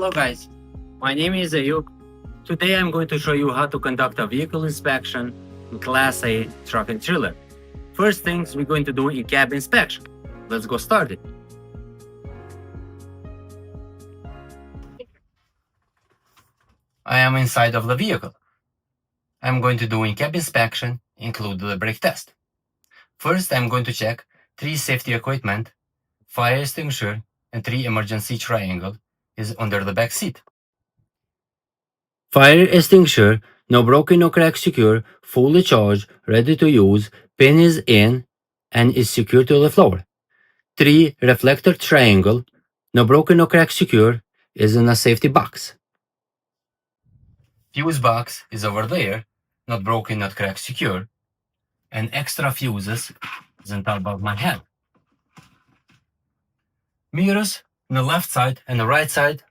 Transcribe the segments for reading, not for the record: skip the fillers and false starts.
Hello guys, my name is Ayub. Today I'm going to show you how to conduct a vehicle inspection in Class A truck and trailer. First things we're going to do in-cab inspection. Let's go started. I am inside of the vehicle. I'm going to do in-cab inspection, include the brake test. First, I'm going to check 3 safety equipment, fire extinguisher, and 3 emergency triangle is under the back seat. Fire extinguisher, no broken, no crack, secure, fully charged, ready to use, pin is in and is secure to the floor. 3 reflector triangle, no broken, no crack, secure, is in a safety box. Fuse box is over there, not broken, not cracked, secure, and extra fuses is on top of my head. Mirrors on the left side and the right side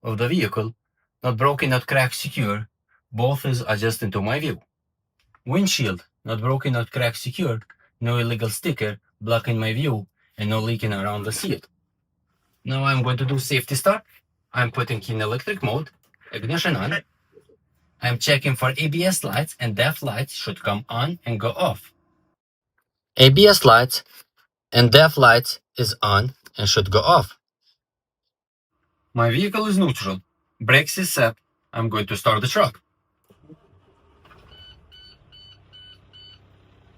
of the vehicle, not broken, not cracked, secure, both is adjusting to my view. Windshield, not broken, not cracked, secure, no illegal sticker blocking my view, and no leaking around the seat. Now I'm going to do safety start. I'm putting in electric mode, ignition on. I'm checking for ABS lights, and DEF lights should come on and go off. ABS lights and DEF lights is on and should go off. My vehicle is neutral. Brakes is set. I'm going to start the truck.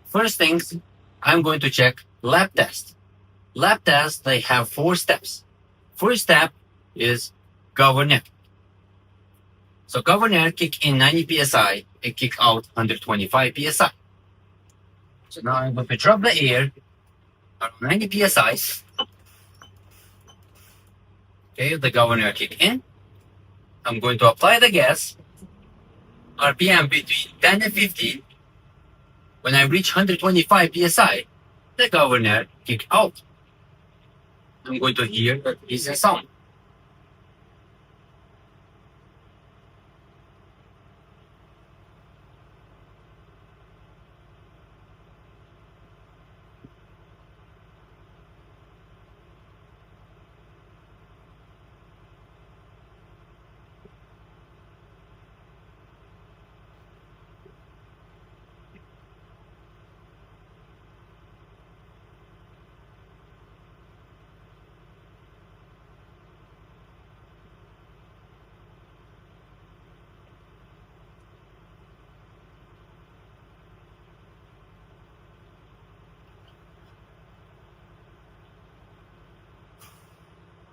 First things, I'm going to check lap test. Lap test, they have 4 steps. First step is governor. So governor kick in 90 psi and kick out 125 psi. So now I'm going to drop the air around 90 psi. Okay, the governor kick in. I'm going to apply the gas. RPM between 10 and 15. When I reach 125 psi, the governor kick out. I'm going to hear the hissing sound.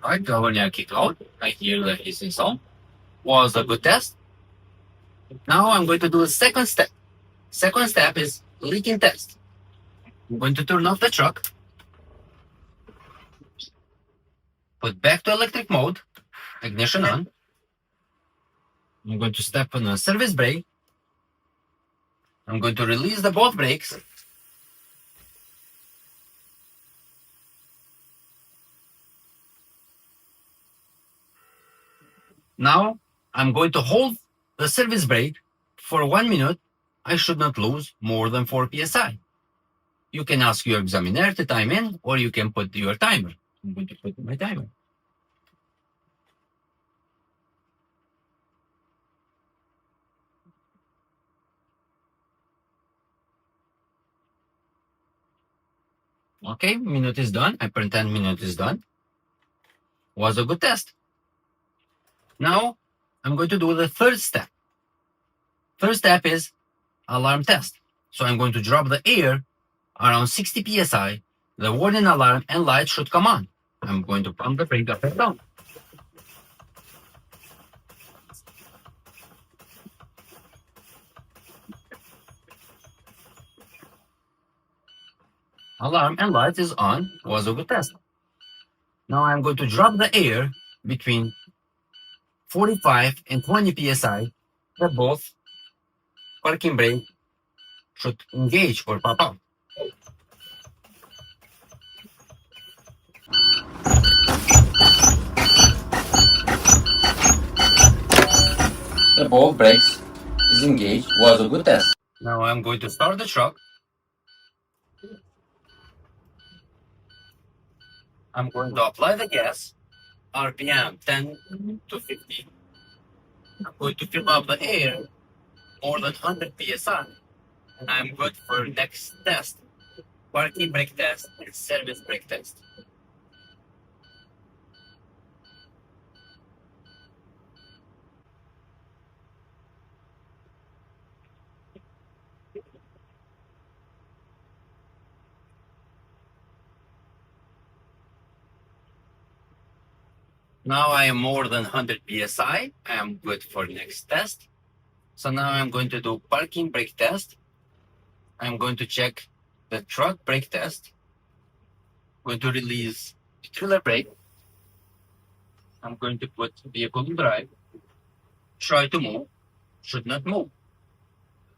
Alright, governor kick out. I hear the hissing sound. Was a good test. Now I'm going to do a second step. Second step is leaking test. I'm going to turn off the truck. Put back to electric mode. Ignition on. I'm going to step on the service brake. I'm going to release the both brakes. Now I'm going to hold the service brake for 1 minute. I should not lose more than 4 psi. You can ask your examiner to time in, or you can put your timer. I'm going to put my timer. Okay, minute is done. I pretend minute is done. Was a good test. Now I'm going to do the third step. Third step is alarm test. So I'm going to drop the air around 60 psi. The warning alarm and light should come on. I'm going to pump the brake up and down. Alarm and light is on. Was a good test. Now I'm going to drop the air between 45 and 20 psi. That both parking brake should engage or pop out. The both brakes is engaged. Was a good test. Now I'm going to start the truck. I'm going to apply the gas. RPM 10 to 15. I'm going to fill up the air more than 100 psi. And I'm good for next test, parking brake test and service brake test. Now I am more than 100 psi. I am good for next test. So now I'm going to do parking brake test. I'm going to check the truck brake test. I'm going to release the trailer brake. I'm going to put vehicle in drive. Try to move. Should not move.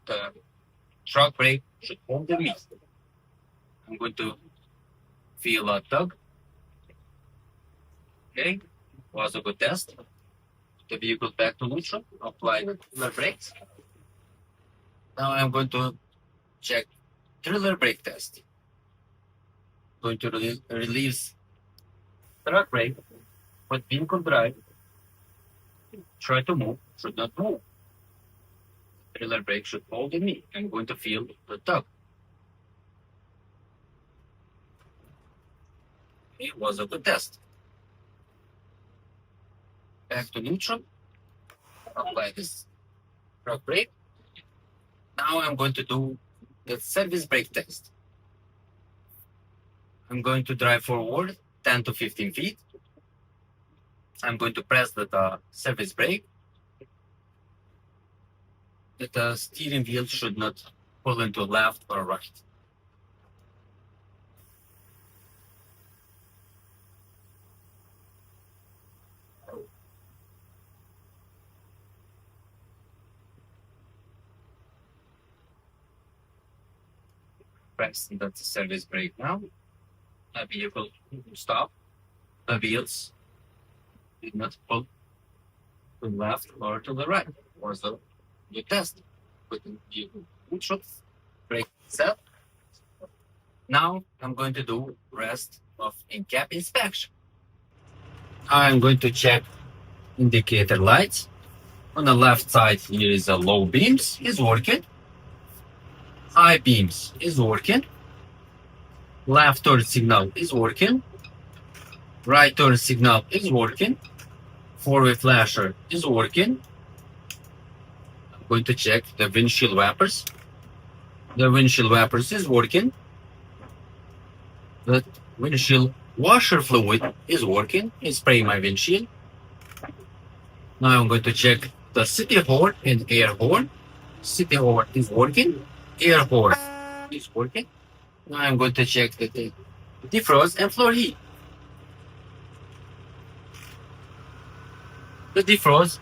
The truck brake should hold the me. I'm going to feel a tug. Okay, was a good test. The vehicle back to neutral. Apply the brakes. Now I'm going to check trailer brake test. Going to release truck brake, put vehicle drive, try to move, should not move. Trailer brake should hold the knee. I'm going to feel the tug. It was a good test. Back to neutral. Apply this truck brake. Now I'm going to do the service brake test. I'm going to drive forward 10 to 15 feet. I'm going to press the service brake. The steering wheel should not pull into left or right. Press the service brake now. The vehicle stop. The wheels did not pull to the left or to the right. Was the test. Put the vehicle neutral. Brake set. Now I'm going to do rest of in-cab inspection. I'm going to check indicator lights. On the left side here is a low beams is working. High beams is working. Left turn signal is working. Right turn signal is working. Four-way flasher is working. I'm going to check the windshield wipers. The windshield wipers is working. The windshield washer fluid is working. It's spraying my windshield. Now I'm going to check the city horn and air horn. City horn is working. Air horn is working. Now I'm going to check the defrost and floor heat. The defrost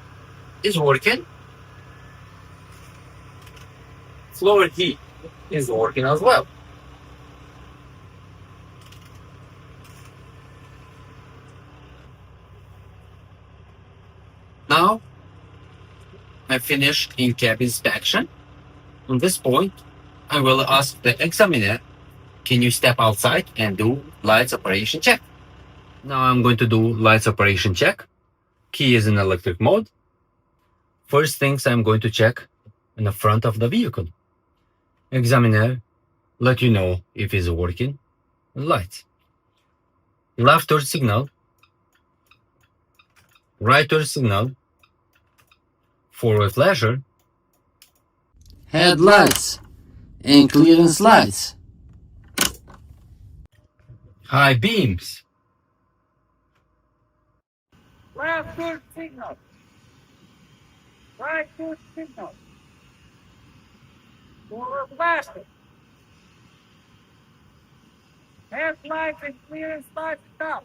is working. Floor heat is working as well. Now I finished in-cab inspection. At this point, I will ask the examiner, can you step outside and do lights operation check? Now I'm going to do lights operation check. Key is in electric mode. First things I'm going to check in the front of the vehicle. Examiner let you know if it's working. Lights. Left turn signal. Right turn signal. Four-way flasher. Headlights and clearance lights. High beams. Left turn signal. Right turn signal. Forward flashing. Headlights and clearance lights up.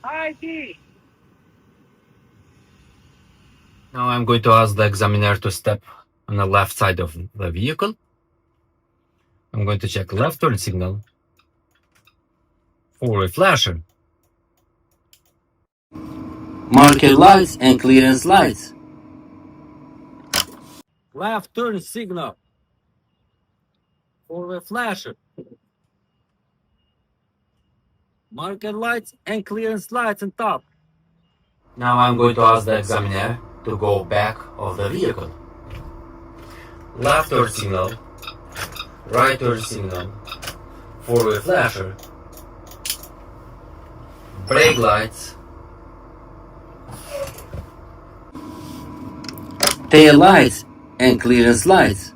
ID. Now I'm going to ask the examiner to step on the left side of the vehicle. I'm going to check left turn signal. Four-way flasher. Marker lights and clearance lights. Left turn signal. Four-way flasher. Marker lights and clearance lights on top. Now I'm going to ask the examiner to go back of the vehicle. Left turn signal, right turn signal, four-way flasher, brake lights, tail lights and clearance lights.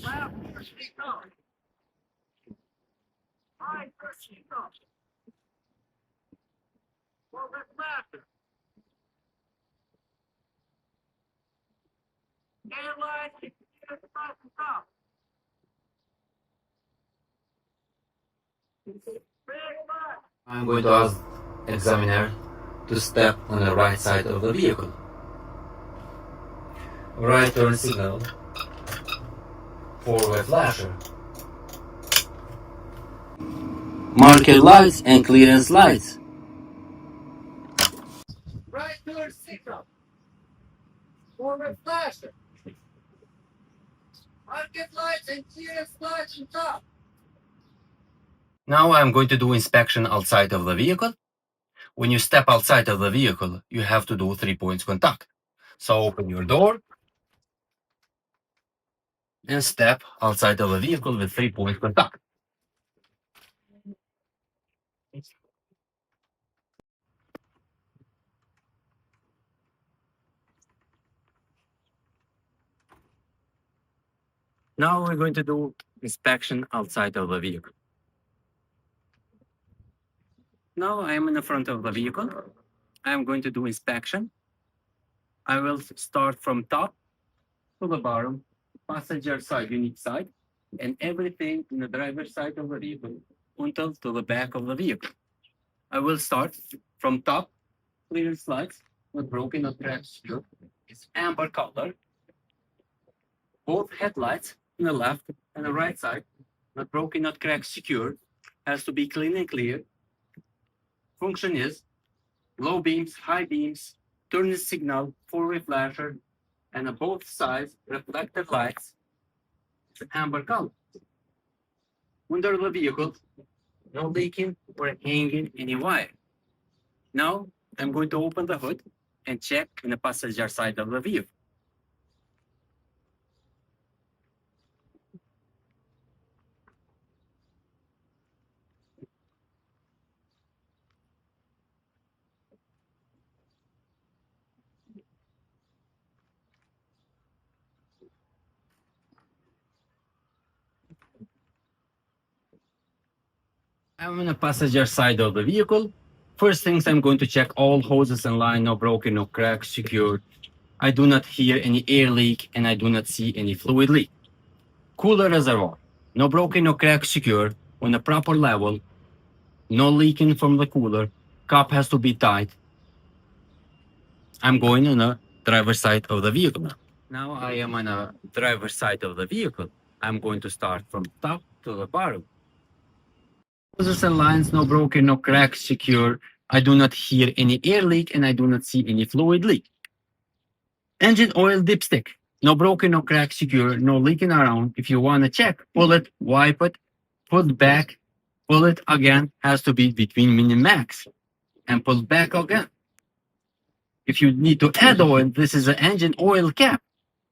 Left turn signal. Right turn signal. Forward flasher. Tail lights and clearance lights on top. Brake lights. I'm going to ask examiner to step on the right side of the vehicle. Right turn signal, four-way flasher, marker lights and clearance lights. Right turn signal. Forward flasher. Market lights and clearance lights on top. Now I'm going to do inspection outside of the vehicle. When you step outside of the vehicle, you have to do 3 points contact. So open your door and step outside of the vehicle with 3 points contact. Now we're going to do inspection outside of the vehicle. Now I am in the front of the vehicle. I am going to do inspection. I will start from top to the bottom, passenger side, unit side, and everything in the driver's side of the vehicle until to the back of the vehicle. I will start from top, clearance lights, not broken, not cracked, secure. It's amber color. Both headlights on the left and the right side, not broken, not cracked, secure, has to be clean and clear. Function is low beams, high beams, turn signal, four-way flasher, and on both sides, reflective lights. It's amber color. Under the vehicle, no leaking or hanging any wire. Now, I'm going to open the hood and check in the passenger side of the vehicle. I'm on the passenger side of the vehicle. First things, I'm going to check all hoses and line, no broken, no cracks, secured. I do not hear any air leak and I do not see any fluid leak. Cooler reservoir, no broken, no cracks, secure, on the proper level, no leaking from the cooler, cap has to be tight. I'm going on the driver's side of the vehicle now. Now I am on the driver's side of the vehicle. I'm going to start from top to the bottom. Hoses and lines, no broken, no cracks, secure. I do not hear any air leak and I do not see any fluid leak. Engine oil dipstick, no broken, no cracks, secure, no leaking around. If you want to check, pull it, wipe it, put back, pull it again, has to be between min and max, and pull back again. If you need to add oil, this is an engine oil cap.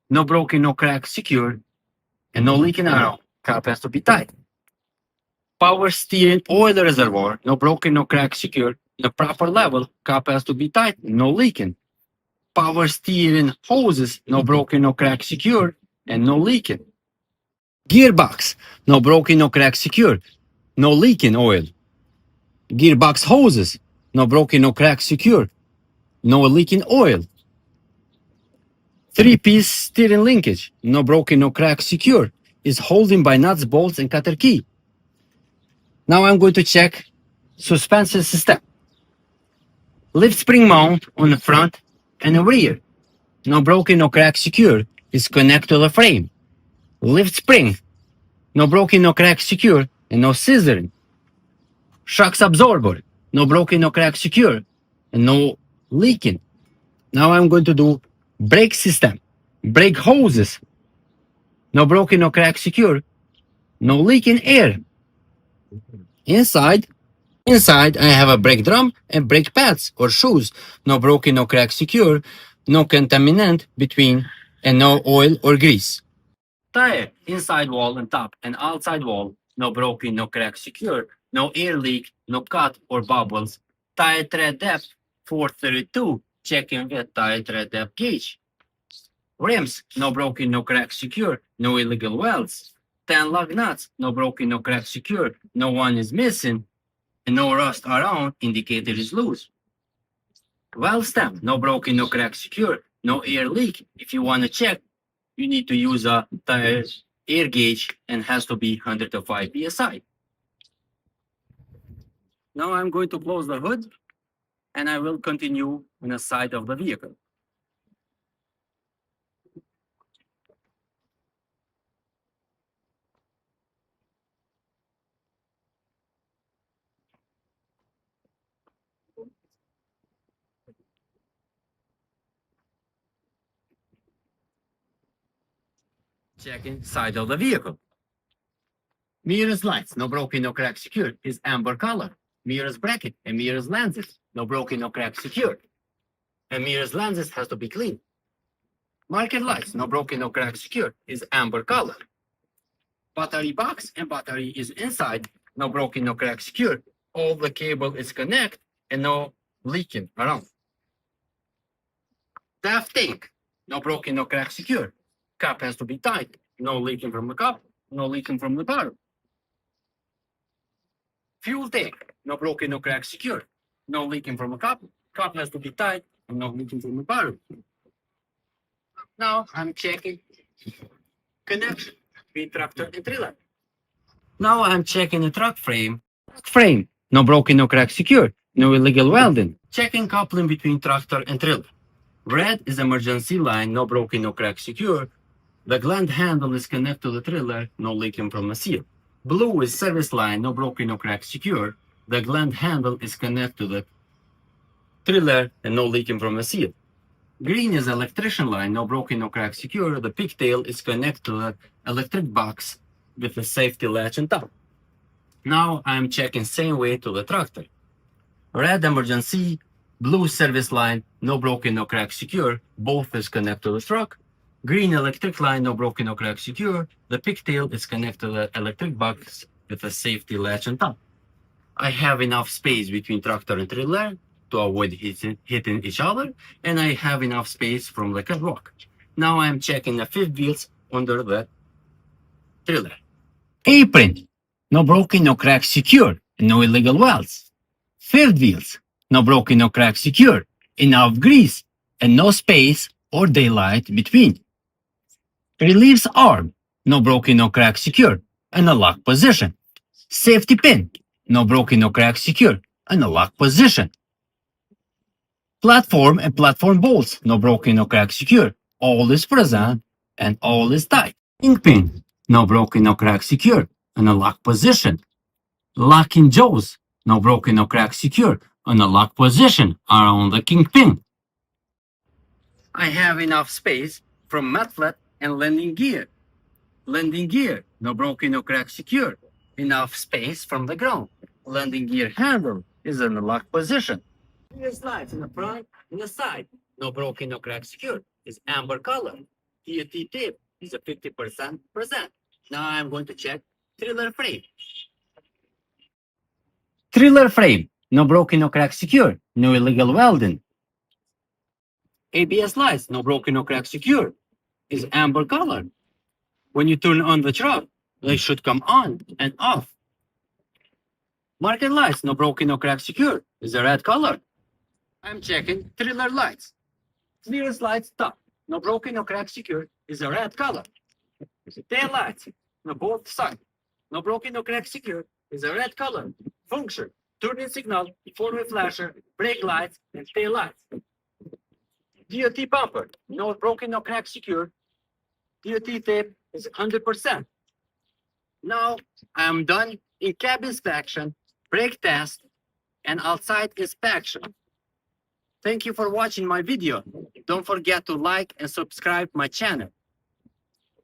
No broken, no cracks, secure, and no leaking around. Cap has to be tight. Power steering oil reservoir, no broken, no cracks, secure, the proper level. Cap has to be tight, no leaking. Power steering hoses, no broken, no cracks, secure, and no leaking. Gearbox, no broken, no cracks, secure, no leaking oil. Gearbox hoses, no broken, no cracks, secure, no leaking oil. Three-piece steering linkage, no broken, no cracks, secure, is holding by nuts, bolts, and cutter key. Now I'm going to check suspension system. Lift spring mount on the front and the rear. No broken, no crack, secure, is connected to the frame. Lift spring, no broken, no crack, secure, and no scissoring. Shocks absorber, no broken, no crack, secure, and no leaking. Now I'm going to do brake system. Brake hoses, no broken, no crack, secure, no leaking air. Inside, I have a brake drum and brake pads or shoes. No broken, no crack, secure. No contaminant between, and no oil or grease. Tire, inside wall and top and outside wall. No broken, no crack, secure. No air leak, no cut or bubbles. Tire tread depth 432. Checking with tire tread depth gauge. Rims, no broken, no crack, secure. No illegal welds. 10 lug nuts, no broken, no crack, secure. No one is missing. And no rust around, indicator is loose. Valve stem, no broken, no crack, secure, no air leak. If you want to check, you need to use a tire air gauge and has to be 105 psi. Now I'm going to close the hood and I will continue on the side of the vehicle. Checking side of the vehicle. Mirrors lights, no broken, no crack, secure, is amber color. Mirrors bracket and mirrors lenses, no broken, no crack, secure. And mirrors lenses has to be clean. Market lights, no broken, no crack, secure, is amber color. Battery box and battery is inside, no broken, no crack, secure. All the cable is connected and no leaking around. DAF tank, no broken, no crack, secure. Cap has to be tight, no leaking from the cup, no leaking from the bottom. Fuel tank, no broken, no crack, secure. No leaking from the cup has to be tight and no leaking from the bottom. Now I'm checking connection between tractor and trailer. Now I'm checking the truck frame. Frame, no broken, no crack, secure. No illegal welding. Checking coupling between tractor and trailer. Red is emergency line, no broken, no crack, secure. The gland handle is connected to the trailer, no leaking from the seal. Blue is service line, no broken, no crack, secure. The gland handle is connected to the trailer and no leaking from the seal. Green is electrician line, no broken, no crack, secure. The pigtail is connected to the electric box with the safety latch on top. Now I'm checking same way to the tractor. Red emergency, blue service line, no broken, no crack, secure. Both is connected to the truck. Green electric line, no broken, no crack, secure. The pigtail is connected to the electric box with a safety latch on top. I have enough space between tractor and trailer to avoid hitting each other, and I have enough space from the catwalk. Now I'm checking the fifth wheels under the trailer. Apron, no broken, no crack, secure, no illegal welds. Fifth wheels, no broken, no crack, secure, enough grease, and no space or daylight between. Reliefs arm, no broken, no crack, secure, and a lock position. Safety pin, no broken, no crack, secure, and a lock position. Platform and platform bolts, no broken, no crack, secure. All is present and all is tight. Kingpin, no broken, no crack, secure, and a lock position. Locking jaws, no broken, no crack, secure, and a lock position around the kingpin. I have enough space from mat flat and landing gear. Landing gear, no broken, no crack, secure. Enough space from the ground. Landing gear handle is in the lock position. Rear slides in the front and the side. No broken, no crack, secure. Is amber color. TOT tape is a 50%. Now I'm going to check trailer frame. Trailer frame, no broken, no crack, secure. No illegal welding. ABS lights, no broken, no crack, secure. Is amber color. When you turn on the truck, they should come on and off. Market lights, no broken, no crack, secure. Is a red color. I'm checking trailer lights. Clearance lights top, no broken, no crack, secure. Is a red color. Tail lights, no both sides. No broken, no crack, secure. Is a red color. Function, turning signal, four-way flasher, brake lights, and tail lights. DOT bumper, no broken, no crack, secure. DOT tape is 100%. Now I'm done in cab inspection, brake test, and outside inspection. Thank you for watching my video. Don't forget to like and subscribe my channel.